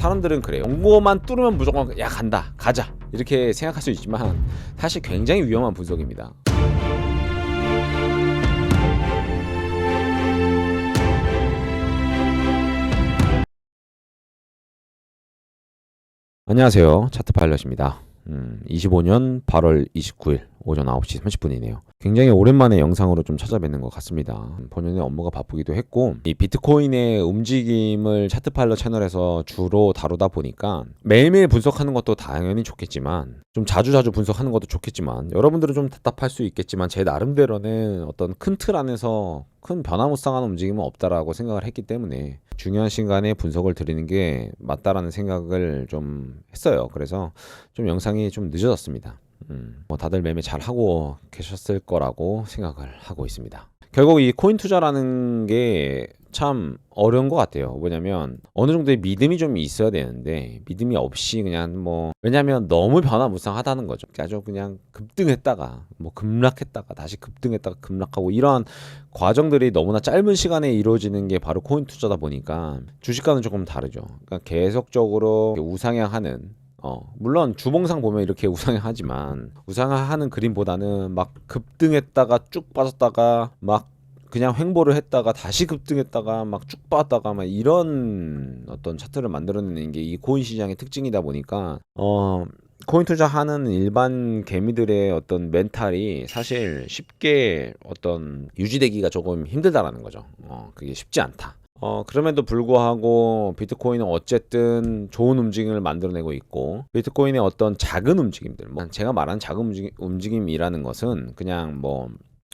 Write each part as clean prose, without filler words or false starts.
사람들은 그래요. 경고만 뚫으면 무조건 야 간다 가자 이렇게 생각할 수 있지만 사실 굉장히 위험한 분석입니다. 안녕하세요, 차트 파일럿입니다. 25년 8월 29일 오전 9시 30분이네요. 굉장히 오랜만에 영상으로 좀 찾아뵙는 것 같습니다. 본연의 업무가 바쁘기도 했고 이 비트코인의 움직임을 차트 파일럿 채널에서 주로 다루다 보니까 매일매일 분석하는 것도 당연히 좋겠지만 좀 자주자주 분석하는 것도 좋겠지만 여러분들은 좀 답답할 수 있겠지만 제 나름대로는 어떤 큰 틀 안에서 큰 변화무쌍한 움직임은 없다라고 생각을 했기 때문에 중요한 시간에 분석을 드리는 게 맞다라는 생각을 좀 했어요. 그래서 좀 영상이 좀 늦어졌습니다. 다들 매매 잘 하고 계셨을 거라고 생각을 하고 있습니다. 결국 이 코인 투자라는 게 참 어려운 것 같아요. 뭐냐면 어느 정도의 믿음이 좀 있어야 되는데 믿음이 없이 그냥 왜냐면 너무 변화무쌍하다는 거죠. 아주 그냥 급등했다가 급락했다가 다시 급등했다가 급락하고 이런 과정들이 너무나 짧은 시간에 이루어지는 게 바로 코인 투자다 보니까 주식과는 조금 다르죠. 그러니까 계속적으로 우상향하는 물론 주봉상 보면 이렇게 우상향하지만 우상향하는 그림보다는 막 급등했다가 쭉 빠졌다가 막 그냥 횡보를 했다가 다시 급등했다가 막 쭉 빠졌다가 막 이런 어떤 차트를 만들어내는 게 이 코인 시장의 특징이다 보니까 코인 투자하는 일반 개미들의 어떤 멘탈이 사실 쉽게 어떤 유지되기가 조금 힘들다라는 거죠. 그게 쉽지 않다. 그럼에도 불구하고 비트코인은 어쨌든 좋은 움직임을 만들어내고 있고 비트코인의 어떤 작은 움직임들 제가 말하는 작은 움직임이라는 것은 그냥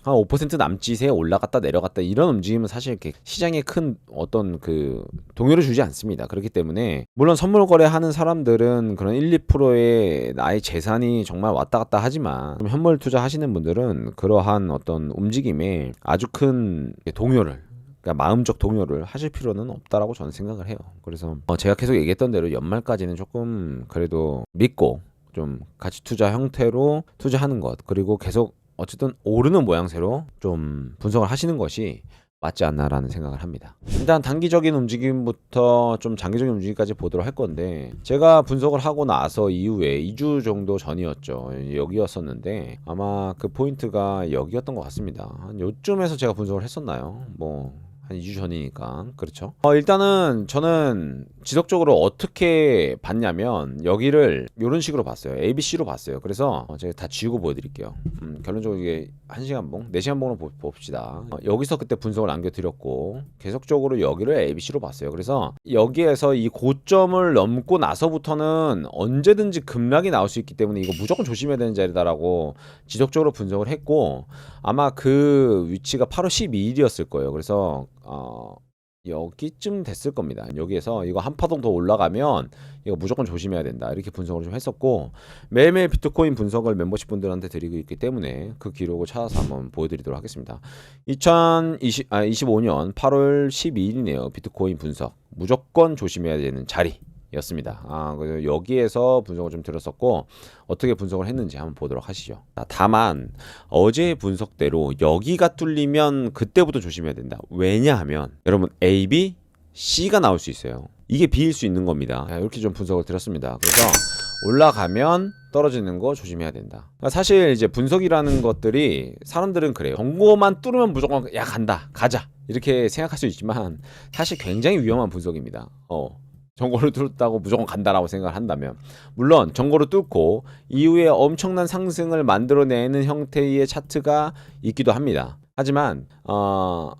한 5% 남짓에 올라갔다 내려갔다 이런 움직임은 사실 이렇게 시장에 큰 어떤 그 동요를 주지 않습니다. 그렇기 때문에 물론 선물 거래하는 사람들은 그런 1, 2%의 나의 재산이 정말 왔다 갔다 하지만 현물 투자하시는 분들은 그러한 어떤 움직임에 아주 큰 동요를 그러니까 마음적 동요를 하실 필요는 없다라고 저는 생각을 해요. 그래서 제가 계속 얘기했던 대로 연말까지는 조금 그래도 믿고 좀 가치 투자 형태로 투자하는 것 그리고 계속 어쨌든 오르는 모양새로 좀 분석을 하시는 것이 맞지 않나라는 생각을 합니다. 일단 단기적인 움직임부터 좀 장기적인 움직임까지 보도록 할 건데 제가 분석을 하고 나서 이후에 2주 정도 전이었죠. 여기였었는데 아마 그 포인트가 여기였던 것 같습니다. 한 요쯤에서 제가 분석을 했었나요? 한 2주 전이니까 그렇죠. 일단은 저는 지속적으로 어떻게 봤냐면 여기를 이런 식으로 봤어요. ABC로 봤어요. 그래서 제가 다 지우고 보여드릴게요. 결론적으로 이게 1시간 봉, 4시간 봉으로 봅시다. 여기서 그때 분석을 남겨드렸고 계속적으로 여기를 ABC로 봤어요. 그래서 여기에서 이 고점을 넘고 나서부터는 언제든지 급락이 나올 수 있기 때문에 이거 무조건 조심해야 되는 자리다라고 지속적으로 분석을 했고 아마 그 위치가 8월 12일이었을 거예요. 그래서 여기쯤 됐을 겁니다. 여기에서 이거 한 파동 더 올라가면 이거 무조건 조심해야 된다 이렇게 분석을 좀 했었고 매일매일 비트코인 분석을 멤버십 분들한테 드리고 있기 때문에 그 기록을 찾아서 한번 보여드리도록 하겠습니다. 2025년 8월 12일이네요. 비트코인 분석 무조건 조심해야 되는 자리였습니다. 그래서 여기에서 분석을 좀 들었었고 어떻게 분석을 했는지 한번 보도록 하시죠. 다만 어제의 분석대로 여기가 뚫리면 그때부터 조심해야 된다. 왜냐하면 여러분 A, B, C가 나올 수 있어요. 이게 B일 수 있는 겁니다. 이렇게 좀 분석을 드렸습니다. 그래서 올라가면 떨어지는 거 조심해야 된다. 사실 이제 분석이라는 것들이 사람들은 그래요. 경고만 뚫으면 무조건 야 간다 가자 이렇게 생각할 수 있지만 사실 굉장히 위험한 분석입니다. 정고를 뚫었다고 무조건 간다라고 생각을 한다면 물론 정고를 뚫고 이후에 엄청난 상승을 만들어내는 형태의 차트가 있기도 합니다. 하지만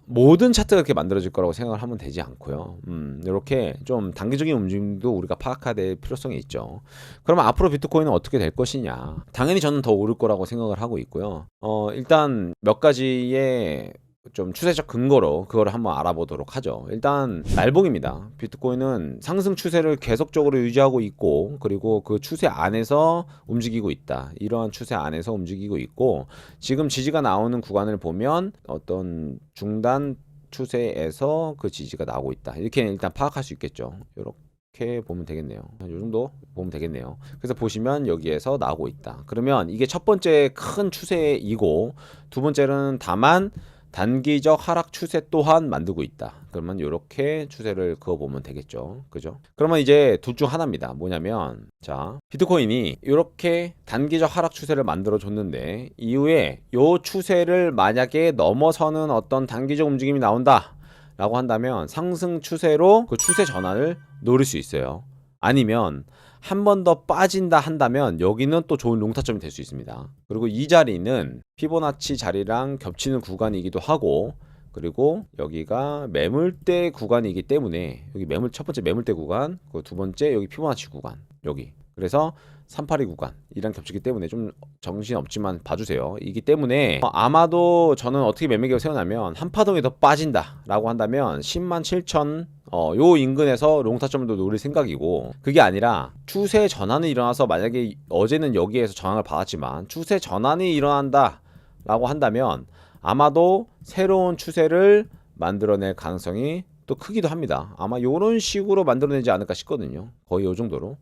모든 차트가 그렇게 만들어질 거라고 생각을 하면 되지 않고요. 이렇게 좀 단기적인 움직임도 우리가 파악해야 될 필요성이 있죠. 그러면 앞으로 비트코인은 어떻게 될 것이냐? 당연히 저는 더 오를 거라고 생각을 하고 있고요. 일단 몇 가지의 좀 추세적 근거로 그거를 한번 알아보도록 하죠. 일단 날봉입니다. 비트코인은 상승 추세를 계속적으로 유지하고 있고 그리고 그 추세 안에서 움직이고 있다. 이러한 추세 안에서 움직이고 있고 지금 지지가 나오는 구간을 보면 어떤 중단 추세에서 그 지지가 나오고 있다. 이렇게 일단 파악할 수 있겠죠. 이렇게 보면 되겠네요. 이 정도 보면 되겠네요. 그래서 보시면 여기에서 나오고 있다. 그러면 이게 첫 번째 큰 추세이고 두 번째는 다만 단기적 하락 추세 또한 만들고 있다. 그러면 이렇게 추세를 그어보면 되겠죠. 그죠? 그러면 이제 둘 중 하나입니다. 뭐냐면 자, 비트코인이 이렇게 단기적 하락 추세를 만들어 줬는데 이후에 이 추세를 만약에 넘어서는 어떤 단기적 움직임이 나온다 라고 한다면 상승 추세로 그 추세 전환을 노릴 수 있어요. 아니면 한 번 더 빠진다 한다면 여기는 또 좋은 롱타점이 될 수 있습니다. 그리고 이 자리는 피보나치 자리랑 겹치는 구간이기도 하고, 그리고 여기가 매물대 구간이기 때문에 여기 첫 번째 매물대 구간, 그 두 번째 여기 피보나치 구간, 여기 그래서 382 구간 이랑 겹치기 때문에 좀 정신 없지만 봐주세요. 이기 때문에 아마도 저는 어떻게 매매 계획을 세우냐면 한파동이 더 빠진다 라고 한다면 107,000 요 인근에서 롱타점도 노릴 생각이고, 그게 아니라 추세 전환이 일어나서 만약에 어제는 여기에서 저항을 받았지만 추세 전환이 일어난다 라고 한다면 아마도 새로운 추세를 만들어낼 가능성이 또 크기도 합니다. 아마 이런 식으로 만들어내지 않을까 싶거든요. 거의 요 정도로.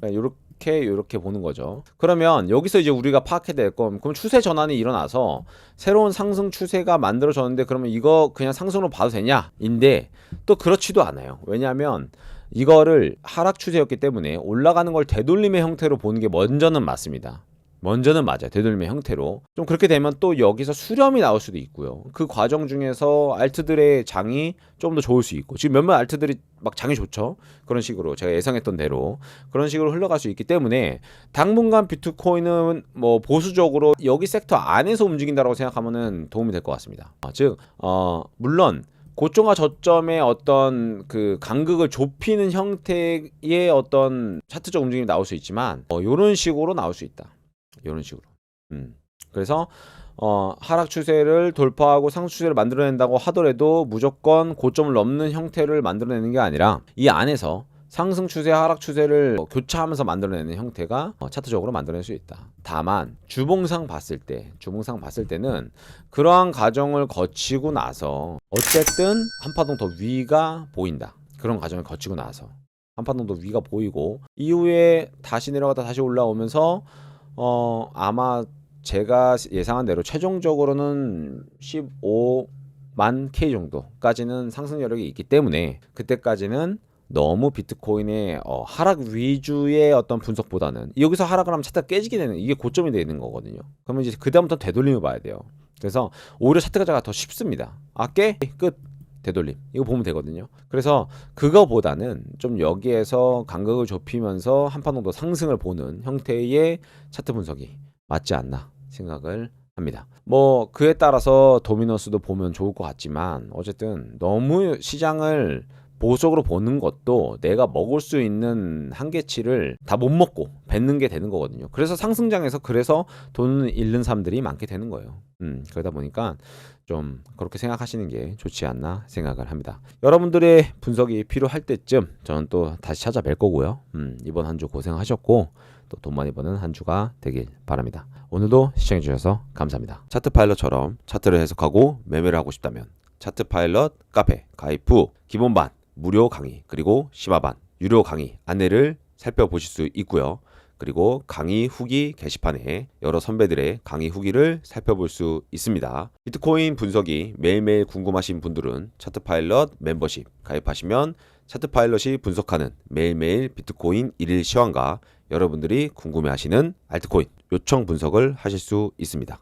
이렇게 보는 거죠. 그러면 여기서 이제 우리가 파악해야 될 건, 그럼 추세 전환이 일어나서 새로운 상승 추세가 만들어졌는데 그러면 이거 그냥 상승으로 봐도 되냐? 인데 또 그렇지도 않아요. 왜냐하면 이거를 하락 추세였기 때문에 올라가는 걸 되돌림의 형태로 보는 게 먼저는 맞습니다. 먼저는 맞아요. 되돌림의 형태로. 좀 그렇게 되면 또 여기서 수렴이 나올 수도 있고요. 그 과정 중에서 알트들의 장이 좀 더 좋을 수 있고, 지금 몇몇 알트들이 막 장이 좋죠. 그런 식으로 제가 예상했던 대로 그런 식으로 흘러갈 수 있기 때문에 당분간 비트코인은 뭐 보수적으로 여기 섹터 안에서 움직인다고 생각하면은 도움이 될 것 같습니다. 즉 물론 고점과 저점의 어떤 그 간극을 좁히는 형태의 어떤 차트적 움직임이 나올 수 있지만 이런 식으로 나올 수 있다. 이런 식으로. 그래서 하락 추세를 돌파하고 상승 추세를 만들어낸다고 하더라도 무조건 고점을 넘는 형태를 만들어내는 게 아니라 이 안에서 상승 추세, 하락 추세를 교차하면서 만들어내는 형태가 차트적으로 만들어낼 수 있다. 다만 주봉상 봤을 때는 그러한 과정을 거치고 나서 어쨌든 한 파동 더 위가 보인다. 그런 과정을 거치고 나서 한 파동 더 위가 보이고 이후에 다시 내려가다 다시 올라오면서 아마 제가 예상한 대로 최종적으로는 15만 K 정도까지는 상승 여력이 있기 때문에 그때까지는 너무 비트코인의 하락 위주의 어떤 분석보다는 여기서 하락을 하면 차트가 깨지게 되는, 이게 고점이 되는 거거든요. 그러면 이제 그다음부터 되돌림을 봐야 돼요. 그래서 오히려 차트가 더 쉽습니다. 끝. 되돌림 이거 보면 되거든요. 그래서 그거보다는 좀 여기에서 간극을 좁히면서 한 판 정도 상승을 보는 형태의 차트 분석이 맞지 않나 생각을 합니다. 뭐 그에 따라서 도미너스도 보면 좋을 것 같지만 어쨌든 너무 시장을 보수적으로 보는 것도 내가 먹을 수 있는 한계치를 다 못 먹고 뱉는 게 되는 거거든요. 그래서 상승장에서 그래서 돈을 잃는 사람들이 많게 되는 거예요. 그러다 보니까 좀 그렇게 생각하시는 게 좋지 않나 생각을 합니다. 여러분들의 분석이 필요할 때쯤 저는 또 다시 찾아뵐 거고요. 이번 한 주 고생하셨고 또 돈 많이 버는 한 주가 되길 바랍니다. 오늘도 시청해주셔서 감사합니다. 차트 파일럿처럼 차트를 해석하고 매매를 하고 싶다면 차트 파일럿 카페 가입 후 기본반 무료 강의 그리고 심화반 유료 강의 안내를 살펴보실 수 있고요. 그리고 강의 후기 게시판에 여러 선배들의 강의 후기를 살펴볼 수 있습니다. 비트코인 분석이 매일매일 궁금하신 분들은 차트파일럿 멤버십 가입하시면 차트파일럿이 분석하는 매일매일 비트코인 1일 시황과 여러분들이 궁금해하시는 알트코인 요청 분석을 하실 수 있습니다.